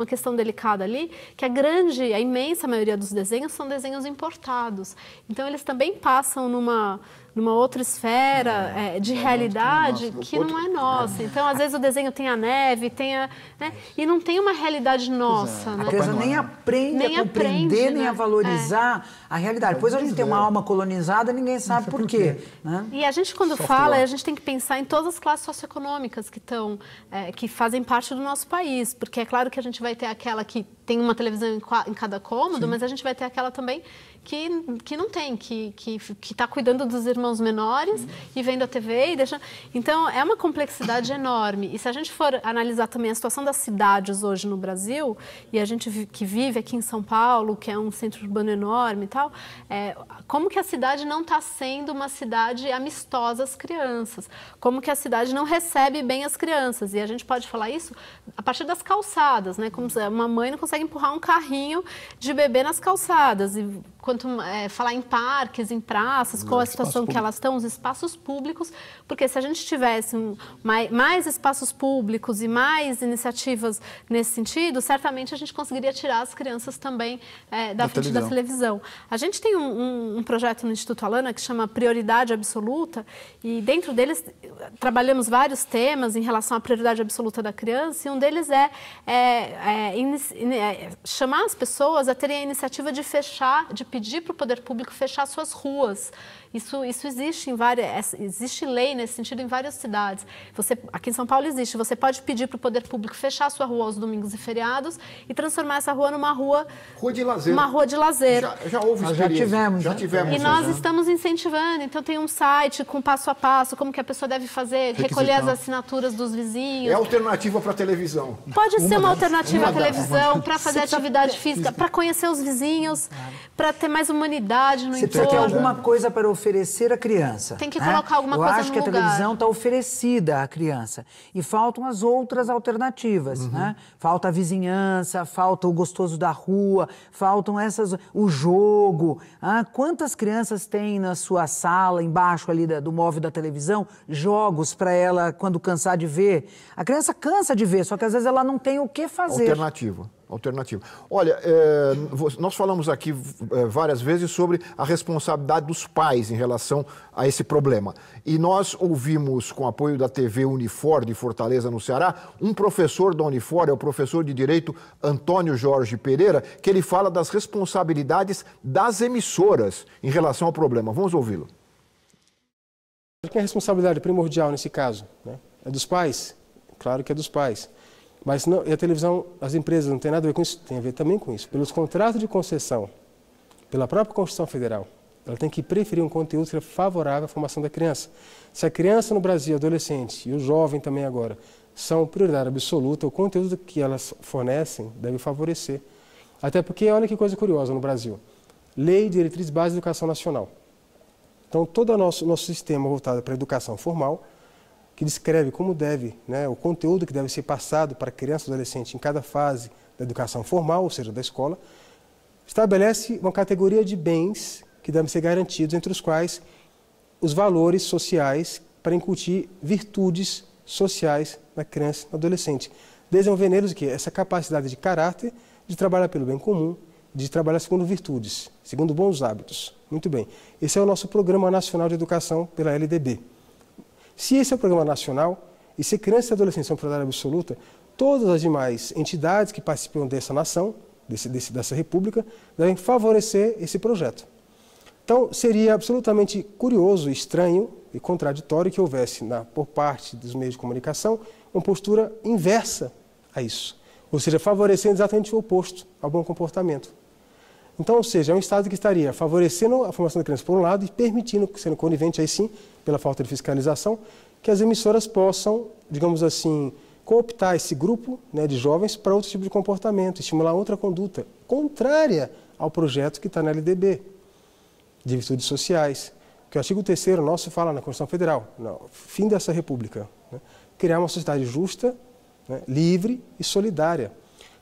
questão delicada ali, que a imensa maioria dos desenhos são desenhos importados. Então, eles também passam numa outra esfera de realidade que não é nossa. Então, às vezes, o desenho tem a neve, e não tem uma realidade nossa. Né? A criança nem aprende a compreender, nem a valorizar a realidade. Depois a gente tem uma alma colonizada, ninguém sabe por quê. Né? E a gente, quando fala, a gente tem que pensar em todas as classes socioeconômicas que fazem parte do nosso país. Porque é claro que a gente vai ter aquela que tem uma televisão em cada cômodo, mas a gente vai ter aquela também que não tem, que está cuidando dos irmãos menores e vendo a TV e deixando... Então, é uma complexidade enorme. E se a gente for analisar também a situação das cidades hoje no Brasil, e a gente que vive aqui em São Paulo, que é um centro urbano enorme e tal, como que a cidade não está sendo uma cidade amistosa às crianças? Como que a cidade não recebe bem as crianças? E a gente pode falar isso a partir das calçadas, né? Como uma mãe não consegue empurrar um carrinho de bebê nas calçadas. E quanto falar em parques, em praças, qual a situação que elas estão, os espaços públicos, porque se a gente tivesse mais espaços públicos e mais iniciativas nesse sentido, certamente a gente conseguiria tirar as crianças também da frente da televisão. A gente tem um projeto no Instituto Alana que chama Prioridade Absoluta, e dentro deles trabalhamos vários temas em relação à prioridade absoluta da criança, e um deles chamar as pessoas a terem a iniciativa de pedir para o poder público fechar suas ruas. Isso existe existe lei nesse sentido em várias cidades. Aqui em São Paulo existe. Você pode pedir para o poder público fechar a sua rua aos domingos e feriados e transformar essa rua numa rua de lazer. Uma rua de lazer. Já houve experiência. Já tivemos. E nós estamos incentivando. Então tem um site com passo a passo, como que a pessoa deve fazer, recolher as assinaturas dos vizinhos. É alternativa para a televisão. Pode ser uma alternativa à televisão, para fazer atividade física, para conhecer os vizinhos, para ter mais humanidade no entorno. Você precisa ter alguma coisa para oferecer à criança. Tem que colocar alguma coisa no lugar. Eu acho que a televisão está oferecida à criança. E faltam as outras alternativas, né? Falta a vizinhança, falta o gostoso da rua, faltam o jogo. Quantas crianças têm na sua sala, embaixo ali do móvel da televisão, jogos para ela, quando cansar de ver? A criança cansa de ver, só que às vezes ela não tem o que fazer. Alternativa. Olha, nós falamos aqui várias vezes sobre a responsabilidade dos pais em relação a esse problema. E nós ouvimos, com apoio da TV Unifor de Fortaleza, no Ceará, um professor da Unifor, o professor de Direito Antônio Jorge Pereira, que ele fala das responsabilidades das emissoras em relação ao problema. Vamos ouvi-lo. Quem é a responsabilidade primordial nesse caso? Né? É dos pais? Claro que é dos pais. Mas não, e a televisão, as empresas não têm nada a ver com isso, tem a ver também com isso. Pelos contratos de concessão, pela própria Constituição Federal, ela tem que preferir um conteúdo que é favorável à formação da criança. Se a criança no Brasil, adolescente, e o jovem também agora, são prioridade absoluta, o conteúdo que elas fornecem deve favorecer. Até porque, olha que coisa curiosa no Brasil, Lei de Diretriz Base de Educação Nacional. Então, todo o nosso sistema voltado para a educação formal, que descreve como deve, né, o conteúdo que deve ser passado para criança e adolescente em cada fase da educação formal, ou seja, da escola, estabelece uma categoria de bens que devem ser garantidos, entre os quais os valores sociais para incutir virtudes sociais na criança e no adolescente. Desenvolver neles o quê? Essa capacidade de caráter, de trabalhar pelo bem comum, de trabalhar segundo virtudes, segundo bons hábitos. Muito bem. Esse é o nosso Programa Nacional de Educação pela LDB. Se esse é o programa nacional, e se criança e adolescente são prioridade absoluta, todas as demais entidades que participam dessa nação, dessa república, devem favorecer esse projeto. Então, seria absolutamente curioso, estranho e contraditório que houvesse, por parte dos meios de comunicação, uma postura inversa a isso. Ou seja, favorecendo exatamente o oposto ao bom comportamento. Então, ou seja, é um Estado que estaria favorecendo a formação da criança por um lado e permitindo, sendo conivente aí sim, pela falta de fiscalização, que as emissoras possam, digamos assim, cooptar esse grupo, né, de jovens para outro tipo de comportamento, estimular outra conduta contrária ao projeto que está na LDB, de virtudes sociais. Que o artigo 3º nosso fala na Constituição Federal, no fim dessa república, né, criar uma sociedade justa, né, livre e solidária.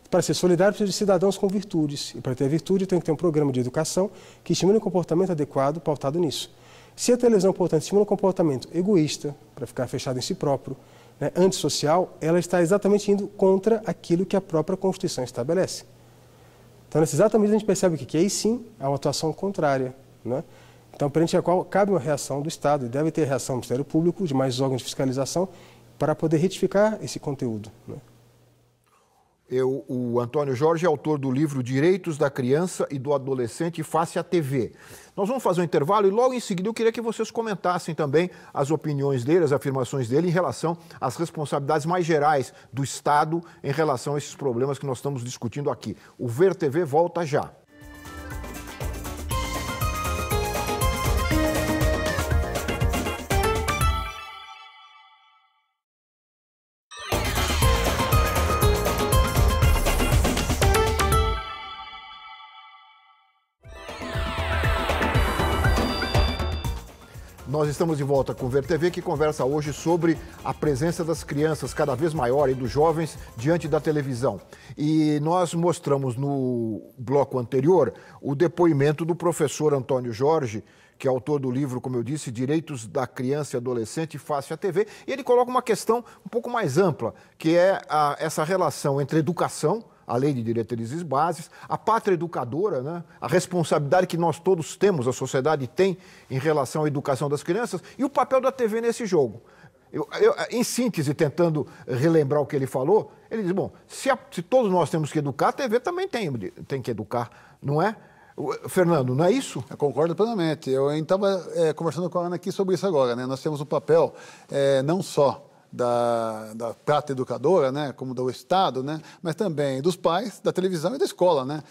Para ser solidário, precisa de cidadãos com virtudes. E para ter virtude, tem que ter um programa de educação que estimule um comportamento adequado, pautado nisso. Se a televisão, portanto, estimula um comportamento egoísta, para ficar fechado em si próprio, né, antissocial, ela está exatamente indo contra aquilo que a própria Constituição estabelece. Então, nesse exato momento, a gente percebe que aí sim há uma atuação contrária, né? Então, perante a qual cabe uma reação do Estado, e deve ter reação do Ministério Público, de mais órgãos de fiscalização, para poder retificar esse conteúdo, né? O Antônio Jorge é autor do livro Direitos da Criança e do Adolescente Face à TV. Nós vamos fazer um intervalo e logo em seguida eu queria que vocês comentassem também as opiniões dele, as afirmações dele em relação às responsabilidades mais gerais do Estado em relação a esses problemas que nós estamos discutindo aqui. O Ver TV volta já. Nós estamos de volta com o Ver TV, que conversa hoje sobre a presença das crianças cada vez maior e dos jovens diante da televisão. E nós mostramos no bloco anterior o depoimento do professor Antônio Jorge, que é autor do livro, como eu disse, Direitos da Criança e Adolescente Face à TV. E ele coloca uma questão um pouco mais ampla, que é essa relação entre educação, a lei de diretrizes bases, a pátria educadora, né? A responsabilidade que nós todos temos, a sociedade tem em relação à educação das crianças e o papel da TV nesse jogo. Em síntese, tentando relembrar o que ele falou, ele diz, bom, se todos nós temos que educar, a TV também tem que educar, não é? Fernando, não é isso? Eu concordo plenamente. Eu estava conversando com a Ana aqui sobre isso agora, né? Nós temos um papel não só da pátria educadora, né, como do Estado, né, mas também dos pais, da televisão e da escola, né?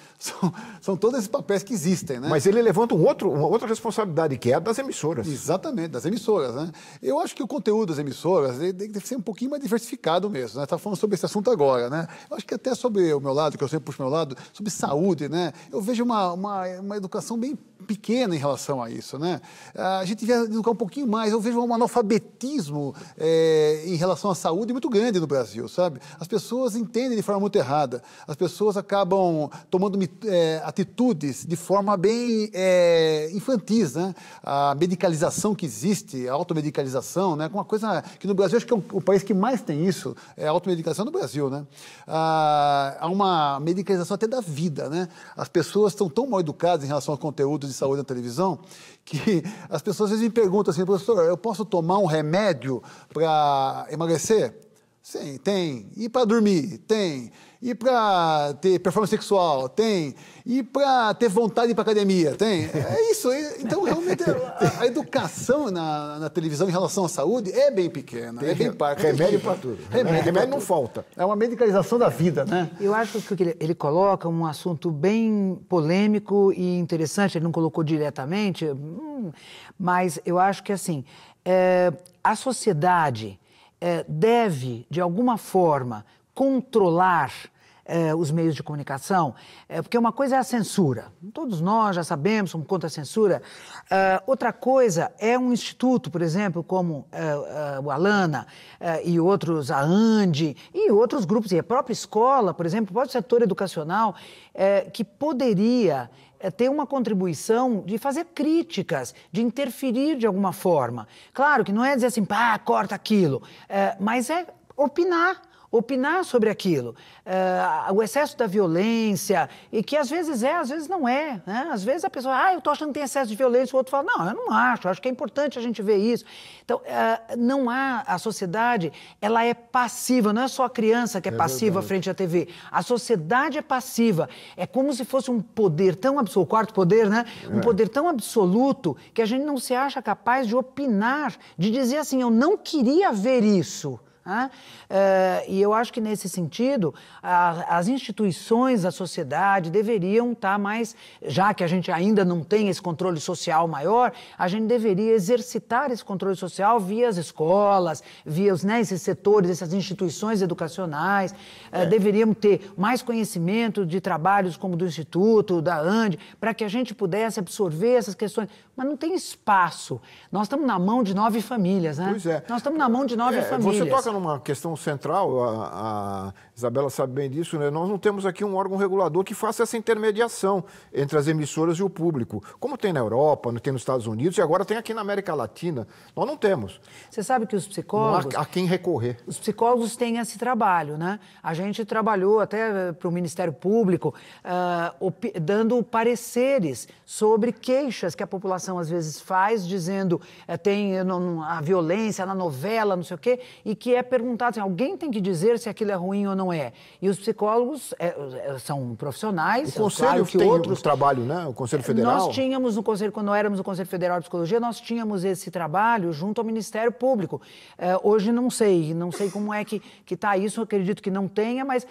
São todos esses papéis que existem, né? Mas ele levanta uma outra responsabilidade, que é a das emissoras. Exatamente, das emissoras, né? Eu acho que o conteúdo das emissoras deve ser um pouquinho mais diversificado mesmo, né? Tá falando sobre esse assunto agora, né? Eu acho que até sobre o meu lado, que eu sempre puxo o meu lado, sobre saúde, né? Eu vejo uma educação bem pequena em relação a isso, né? A gente devia educar um pouquinho mais. Eu vejo um analfabetismo em relação à saúde muito grande no Brasil, sabe? As pessoas entendem de forma muito errada. As pessoas acabam tomando atitudes de forma bem infantis, né? A medicalização que existe, a automedicalização, né? Uma coisa que no Brasil, acho que é o país que mais tem isso, é a automedicação no Brasil, né? Há uma medicalização até da vida, né? As pessoas estão tão mal educadas em relação aos conteúdos de saúde na televisão que as pessoas às vezes me perguntam assim, professor, eu posso tomar um remédio para emagrecer? Sim, tem. E para dormir? Tem. E para ter performance sexual? Tem. E para ter vontade de ir para academia? Tem. É isso. Então, realmente, a educação na televisão em relação à saúde é bem pequena, é bem parca. Remédio para tudo. Remédio não falta. É uma medicalização da vida, né? Eu acho que ele coloca um assunto bem polêmico e interessante, ele não colocou diretamente, mas eu acho que, assim, a sociedade deve, de alguma forma, controlar os meios de comunicação, porque uma coisa é a censura. Todos nós já sabemos, somos contra a censura. Outra coisa é um instituto, por exemplo, como o Alana e outros, a Andi e outros grupos, e a própria escola, por exemplo, o próprio setor educacional, que poderia ter uma contribuição de fazer críticas, de interferir de alguma forma. Claro que não é dizer assim, pá, corta aquilo, mas é opinar opinar sobre aquilo. O excesso da violência, e que às vezes às vezes não é. Né? Às vezes a pessoa, eu estou achando que tem excesso de violência, o outro fala, não, eu não acho que é importante a gente ver isso. Então, a sociedade, ela é passiva, não é só a criança que é passiva frente à TV. A sociedade é passiva. É como se fosse um poder tão absoluto, o quarto poder, né? Um poder tão absoluto que a gente não se acha capaz de opinar, de dizer assim, eu não queria ver isso. E eu acho que nesse sentido as instituições da sociedade deveriam estar mais, já que a gente ainda não tem esse controle social maior, a gente deveria exercitar esse controle social via as escolas, via esses setores, essas instituições educacionais, deveríamos ter mais conhecimento de trabalhos como do Instituto, da ANDE, para que a gente pudesse absorver essas questões, mas não tem espaço. Nós estamos na mão de 9 famílias, né? Pois é. Nós estamos na mão de 9 famílias. Você toca numa questão central, a Isabela sabe bem disso, né? Nós não temos aqui um órgão regulador que faça essa intermediação entre as emissoras e o público. Como tem na Europa, tem nos Estados Unidos e agora tem aqui na América Latina. Nós não temos. Você sabe que os psicólogos... Não há a quem recorrer. Os psicólogos têm esse trabalho, né? A gente trabalhou até para o Ministério Público dando pareceres sobre queixas que a população às vezes faz, dizendo tem a violência na novela, não sei o quê, e que é perguntado assim, alguém tem que dizer se aquilo é ruim ou não é. E os psicólogos são profissionais. O Conselho claro que tem outros trabalho, né? O Conselho Federal. Nós tínhamos no Conselho, quando éramos no Conselho Federal de Psicologia, nós tínhamos esse trabalho junto ao Ministério Público. Hoje não sei como é que está isso, eu acredito que não tenha, mas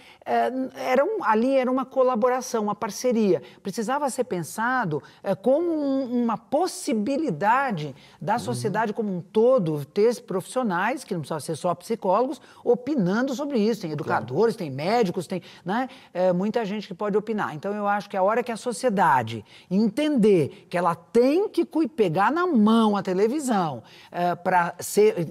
ali era uma colaboração, uma parceria. Precisava ser pensado como uma possibilidade da sociedade como um todo ter profissionais, que não precisam ser só psicólogos, opinando sobre isso. Tem educadores, tem médicos, tem muita gente que pode opinar. Então, eu acho que a hora que a sociedade entender que ela tem que pegar na mão a televisão para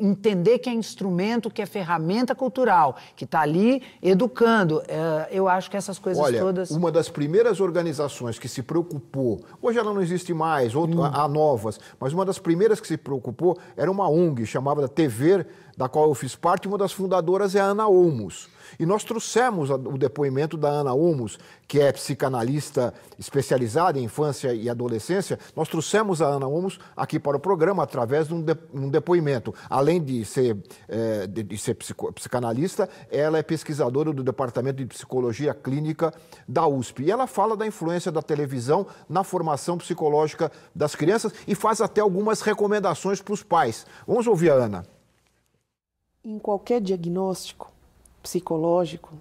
entender que é instrumento, que é ferramenta cultural, que está ali educando, eu acho que essas coisas todas... Uma das primeiras organizações que se preocupou, hoje ela não existe mais, há novas, mas uma das primeiras que se preocupou era uma ONG chamada TV, da qual eu fiz parte, uma das fundadoras é a Ana Olmos. E nós trouxemos o depoimento da Ana Olmos, que é psicanalista especializada em infância e adolescência. Nós trouxemos a Ana Olmos aqui para o programa através de um depoimento. Além de ser psicanalista, ela é pesquisadora do Departamento de Psicologia Clínica da USP. E ela fala da influência da televisão na formação psicológica das crianças e faz até algumas recomendações para os pais. Vamos ouvir a Ana. Em qualquer diagnóstico psicológico,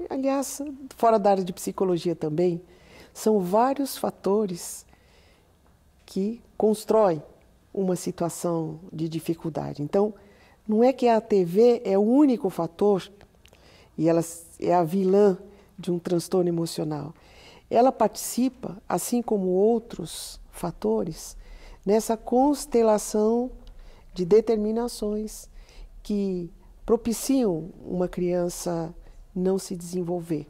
aliás, fora da área de psicologia também, são vários fatores que constroem uma situação de dificuldade. Então, não é que a TV é o único fator e ela é a vilã de um transtorno emocional. Ela participa, assim como outros fatores, nessa constelação de determinações que propiciam uma criança não se desenvolver.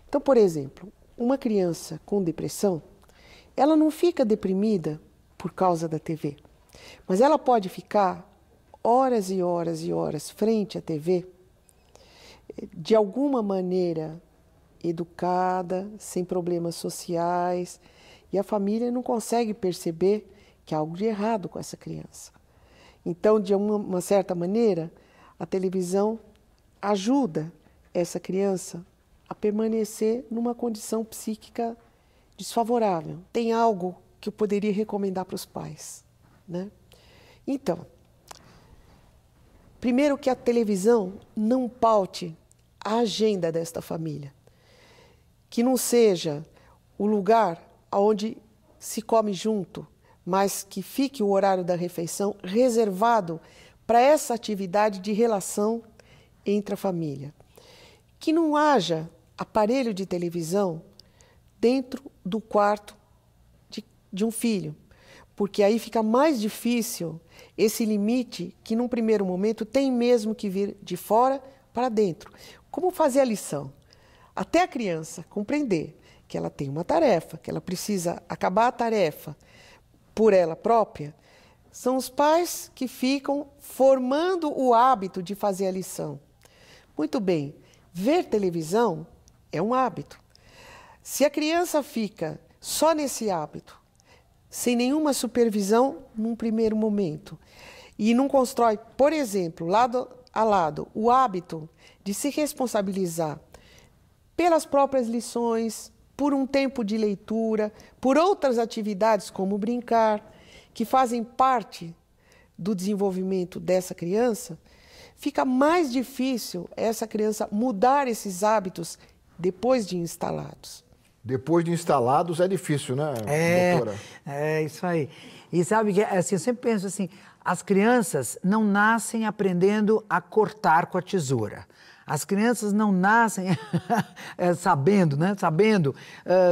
Então, por exemplo, uma criança com depressão, ela não fica deprimida por causa da TV, mas ela pode ficar horas e horas e horas frente à TV, de alguma maneira educada, sem problemas sociais, e a família não consegue perceber que há algo de errado com essa criança. Então, de uma certa maneira, a televisão ajuda essa criança a permanecer numa condição psíquica desfavorável. Tem algo que eu poderia recomendar para os pais, né? Então, primeiro que a televisão não paute a agenda desta família. Que não seja o lugar onde se come junto, mas que fique o horário da refeição reservado para essa atividade de relação entre a família. Que não haja aparelho de televisão dentro do quarto de um filho, porque aí fica mais difícil esse limite que, num primeiro momento, tem mesmo que vir de fora para dentro. Como fazer a lição? Até a criança compreender que ela tem uma tarefa, que ela precisa acabar a tarefa por ela própria, são os pais que ficam formando o hábito de fazer a lição. Muito bem, ver televisão é um hábito. Se a criança fica só nesse hábito, sem nenhuma supervisão num primeiro momento, e não constrói, por exemplo, lado a lado, o hábito de se responsabilizar pelas próprias lições, por um tempo de leitura, por outras atividades como brincar, que fazem parte do desenvolvimento dessa criança, fica mais difícil essa criança mudar esses hábitos depois de instalados. Depois de instalados é difícil, né, doutora? É isso aí. E sabe que assim, eu sempre penso assim, as crianças não nascem aprendendo a cortar com a tesoura. As crianças não nascem sabendo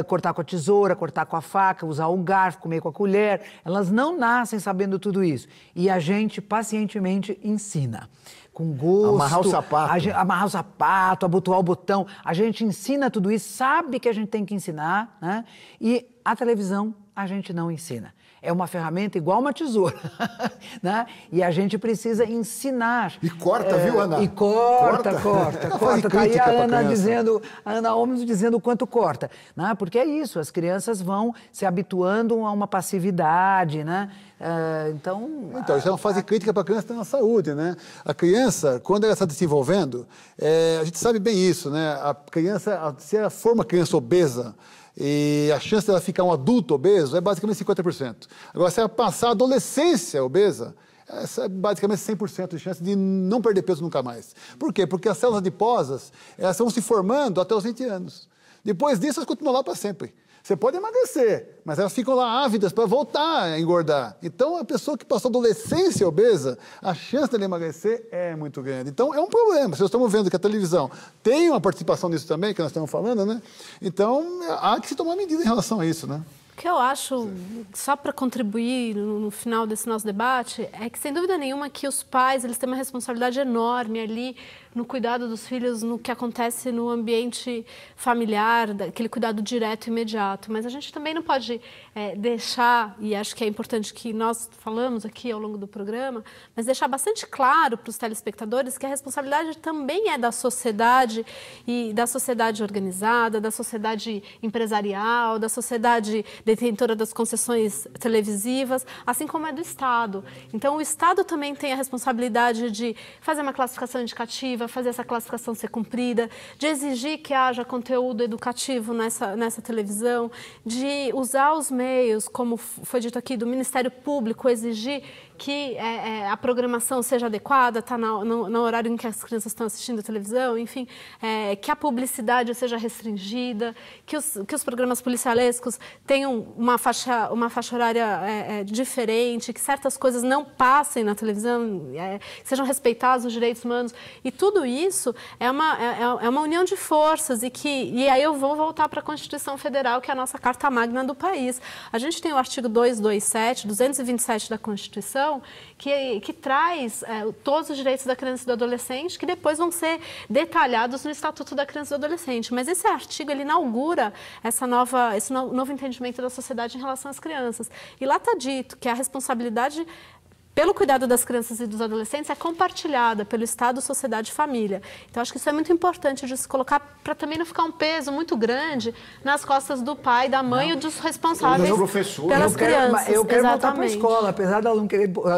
cortar com a tesoura, cortar com a faca, usar o garfo, comer com a colher. Elas não nascem sabendo tudo isso. E a gente pacientemente ensina. Com gosto. Amarrar o sapato. Amarrar o sapato, abotoar o botão. A gente ensina tudo isso, sabe que a gente tem que ensinar, né? E a televisão a gente não ensina. É uma ferramenta igual uma tesoura, né? E a gente precisa ensinar. E corta, viu, Ana? E corta. Tá aí a Ana Holmes dizendo o quanto corta, né? Porque é isso, as crianças vão se habituando a uma passividade, né? Então, isso é uma fase crítica para a criança ter na saúde, né? A criança, quando ela está se desenvolvendo, a gente sabe bem isso, né? A criança, se ela for uma criança obesa, e a chance dela ficar um adulto obeso é basicamente 50%. Agora, se ela passar a adolescência obesa, essa é basicamente 100% de chance de não perder peso nunca mais. Por quê? Porque as células adiposas, elas vão se formando até os 20 anos. Depois disso, elas continuam lá para sempre. Você pode emagrecer, mas elas ficam lá ávidas para voltar a engordar. Então, a pessoa que passou adolescência obesa, a chance dela emagrecer é muito grande. Então, é um problema. Se nós estamos vendo que a televisão tem uma participação nisso também, que nós estamos falando, né? Então, há que se tomar medida em relação a isso, né? O que eu acho, só para contribuir no final desse nosso debate, é que, sem dúvida nenhuma, que os pais eles têm uma responsabilidade enorme ali no cuidado dos filhos, no que acontece no ambiente familiar, aquele cuidado direto e imediato. Mas a gente também não pode deixar, e acho que é importante que nós falamos aqui ao longo do programa, mas deixar bastante claro para os telespectadores que a responsabilidade também é da sociedade, e da sociedade organizada, da sociedade empresarial, da sociedade detentora das concessões televisivas, assim como é do Estado. Então, o Estado também tem a responsabilidade de fazer uma classificação indicativa, fazer essa classificação ser cumprida, de exigir que haja conteúdo educativo nessa televisão, de usar os meios, como foi dito aqui, do Ministério Público, exigir que a programação seja adequada, está no horário em que as crianças estão assistindo a televisão, enfim, que a publicidade seja restringida, que os programas policialescos tenham uma faixa horária diferente, que certas coisas não passem na televisão, que sejam respeitados os direitos humanos. E tudo isso é uma união de forças e aí eu vou voltar para a Constituição Federal, que é a nossa Carta Magna do país. A gente tem o artigo 227 da Constituição, que traz todos os direitos da criança e do adolescente, que depois vão ser detalhados no Estatuto da Criança e do Adolescente. Mas esse artigo, ele inaugura esse novo entendimento da sociedade em relação às crianças. E lá está dito que a responsabilidade pelo cuidado das crianças e dos adolescentes é compartilhada pelo Estado, sociedade e família. Então, acho que isso é muito importante de se colocar para também não ficar um peso muito grande nas costas do pai, da mãe e dos responsáveis pelas crianças. Eu quero voltar para a escola, apesar de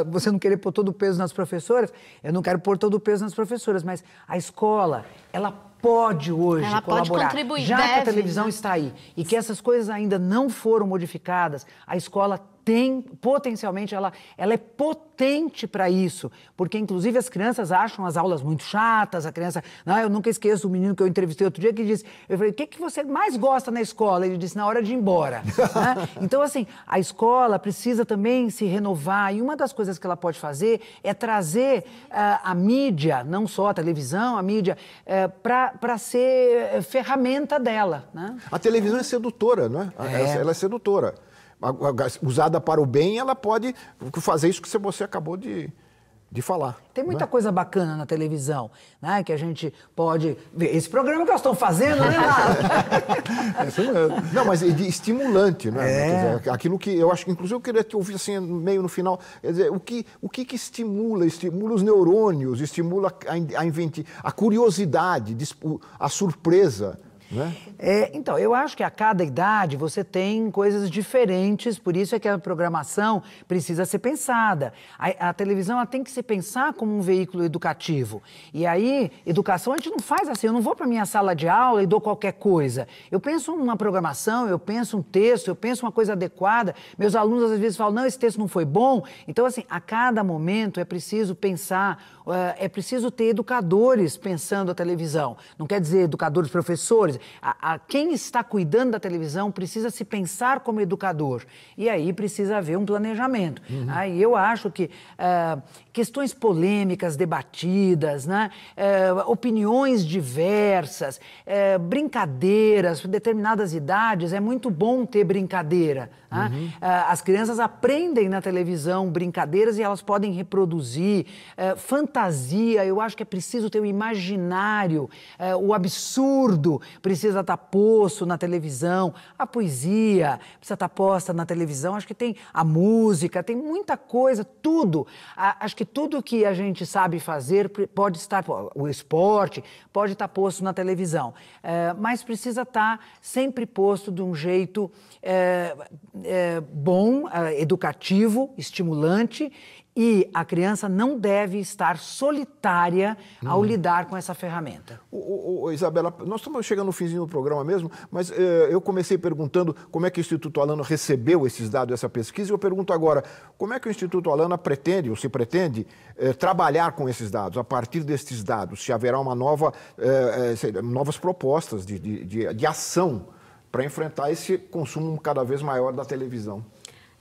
você não querer pôr todo o peso nas professoras, eu não quero pôr todo o peso nas professoras, mas a escola, ela pode hoje colaborar, pode contribuir, já que a televisão está aí e que essas coisas ainda não foram modificadas, a escola tem, potencialmente, ela é potente para isso, porque inclusive as crianças acham as aulas muito chatas, a criança, eu nunca esqueço o menino que eu entrevistei outro dia que disse, eu falei, o que você mais gosta na escola? Ele disse, na hora de ir embora. Né? Então, assim, a escola precisa também se renovar e uma das coisas que ela pode fazer é trazer a mídia, não só a televisão, a mídia, para ser ferramenta dela. Né? A televisão é sedutora, não é? Ela é sedutora. Usada para o bem, ela pode fazer isso que você acabou de de falar. Tem muita coisa bacana na televisão, né? Que a gente pode ver. Esse programa que nós estamos fazendo, né, É isso mesmo. Não, mas de estimulante, né? Quer dizer, aquilo que eu acho que, inclusive, eu queria te ouvir assim, meio no final. Quer dizer, o que estimula? Estimula os neurônios, estimula a curiosidade, a surpresa. Né? Então, eu acho que a cada idade você tem coisas diferentes, por isso é que a programação precisa ser pensada. A televisão ela tem que se pensar como um veículo educativo. E aí, educação a gente não faz assim, eu não vou para minha sala de aula e dou qualquer coisa. Eu penso uma programação, eu penso um texto, eu penso uma coisa adequada. Meus alunos às vezes falam, não, esse texto não foi bom. Então, assim, a cada momento é preciso pensar, é preciso ter educadores pensando a televisão. Não quer dizer educadores, professores. Quem está cuidando da televisão precisa se pensar como educador. E aí precisa haver um planejamento. Aí eu acho que questões polêmicas, debatidas, né? Opiniões diversas, brincadeiras, por determinadas idades, é muito bom ter brincadeira. As crianças aprendem na televisão brincadeiras e elas podem reproduzir. Fantasia, eu acho que é preciso ter o imaginário, o absurdo precisa estar posto na televisão, a poesia precisa estar posta na televisão, acho que tem a música, tem muita coisa, tudo. Acho que tudo que a gente sabe fazer pode estar, o esporte pode estar posto na televisão, mas precisa estar sempre posto de um jeito bom, educativo, estimulante. E a criança não deve estar solitária ao lidar com essa ferramenta. Isabela, nós estamos chegando no finzinho do programa mesmo, mas eu comecei perguntando como é que o Instituto Alana recebeu esses dados, essa pesquisa, e eu pergunto agora, como é que o Instituto Alana pretende, ou se pretende, trabalhar com esses dados, a partir desses dados, se haverá novas propostas de ação para enfrentar esse consumo cada vez maior da televisão.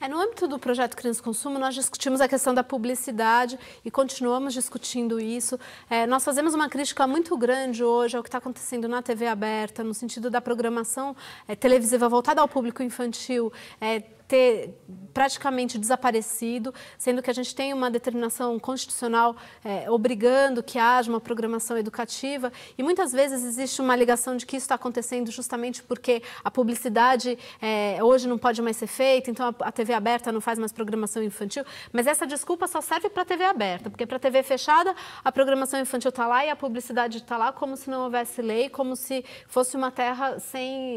No âmbito do projeto Criança Consumo, nós discutimos a questão da publicidade e continuamos discutindo isso. Nós fazemos uma crítica muito grande hoje ao que está acontecendo na TV aberta, no sentido da programação televisiva voltada ao público infantil, ter praticamente desaparecido, sendo que a gente tem uma determinação constitucional obrigando que haja uma programação educativa e muitas vezes existe uma alegação de que isso está acontecendo justamente porque a publicidade hoje não pode mais ser feita, então a TV aberta não faz mais programação infantil, mas essa desculpa só serve para a TV aberta, porque para a TV fechada a programação infantil está lá e a publicidade está lá como se não houvesse lei, como se fosse uma terra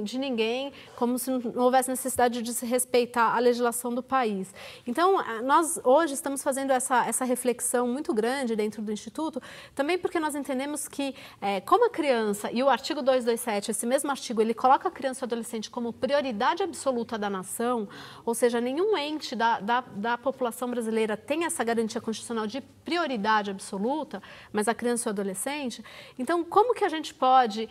de ninguém, como se não houvesse necessidade de se respeitar a legislação do país. Então, nós hoje estamos fazendo essa reflexão muito grande dentro do Instituto, também porque nós entendemos que, como a criança, e o artigo 227, esse mesmo artigo, ele coloca a criança e o adolescente como prioridade absoluta da nação, ou seja, nenhum ente da população brasileira tem essa garantia constitucional de prioridade absoluta, mas a criança e o adolescente. Então, como que a gente pode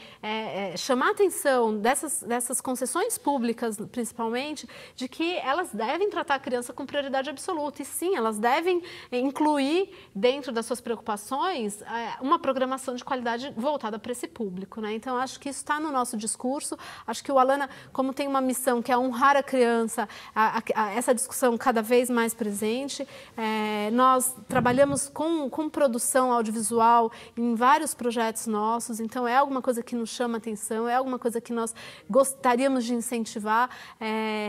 chamar a atenção dessas concessões públicas, principalmente, de que elas devem tratar a criança com prioridade absoluta. E sim, elas devem incluir dentro das suas preocupações uma programação de qualidade voltada para esse público, né? Então, acho que isso está no nosso discurso. Acho que o Alana, como tem uma missão que é honrar a criança, essa discussão cada vez mais presente. Nós trabalhamos com produção audiovisual em vários projetos nossos, então é alguma coisa que nos chama atenção, é alguma coisa que nós gostaríamos de incentivar.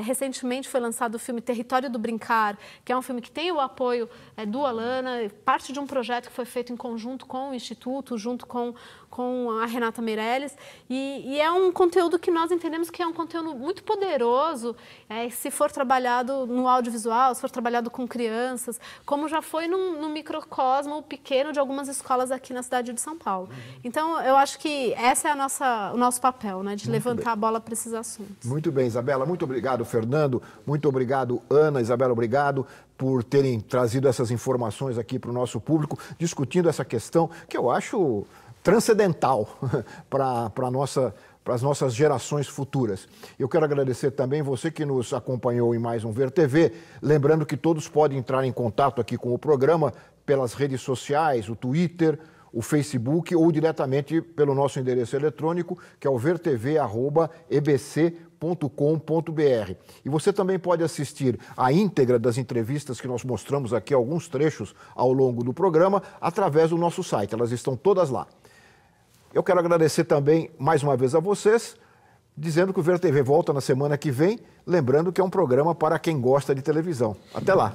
Recentemente foi lançado o filme Território do Brincar, que é um filme que tem o apoio do Alana, parte de um projeto que foi feito em conjunto com o Instituto, junto com a Renata Meirelles, e é um conteúdo que nós entendemos que é um conteúdo muito poderoso, se for trabalhado no audiovisual, se for trabalhado com crianças, como já foi num microcosmo pequeno de algumas escolas aqui na cidade de São Paulo. Então, eu acho que esse é o nosso papel, né, de levantar a bola para esses assuntos. Muito bem, Isabela. Muito obrigado, Fernando. Muito obrigado, Ana. Isabela, obrigado por terem trazido essas informações aqui para o nosso público, discutindo essa questão que eu acho transcendental para as nossas gerações futuras. Eu quero agradecer também você que nos acompanhou em mais um Ver TV, lembrando que todos podem entrar em contato aqui com o programa pelas redes sociais, o Twitter, o Facebook ou diretamente pelo nosso endereço eletrônico, que é o vertv@ebc.com.br. E você também pode assistir a íntegra das entrevistas que nós mostramos aqui, alguns trechos ao longo do programa, através do nosso site. Elas estão todas lá. Eu quero agradecer também mais uma vez a vocês, dizendo que o Ver TV volta na semana que vem, lembrando que é um programa para quem gosta de televisão. Até lá!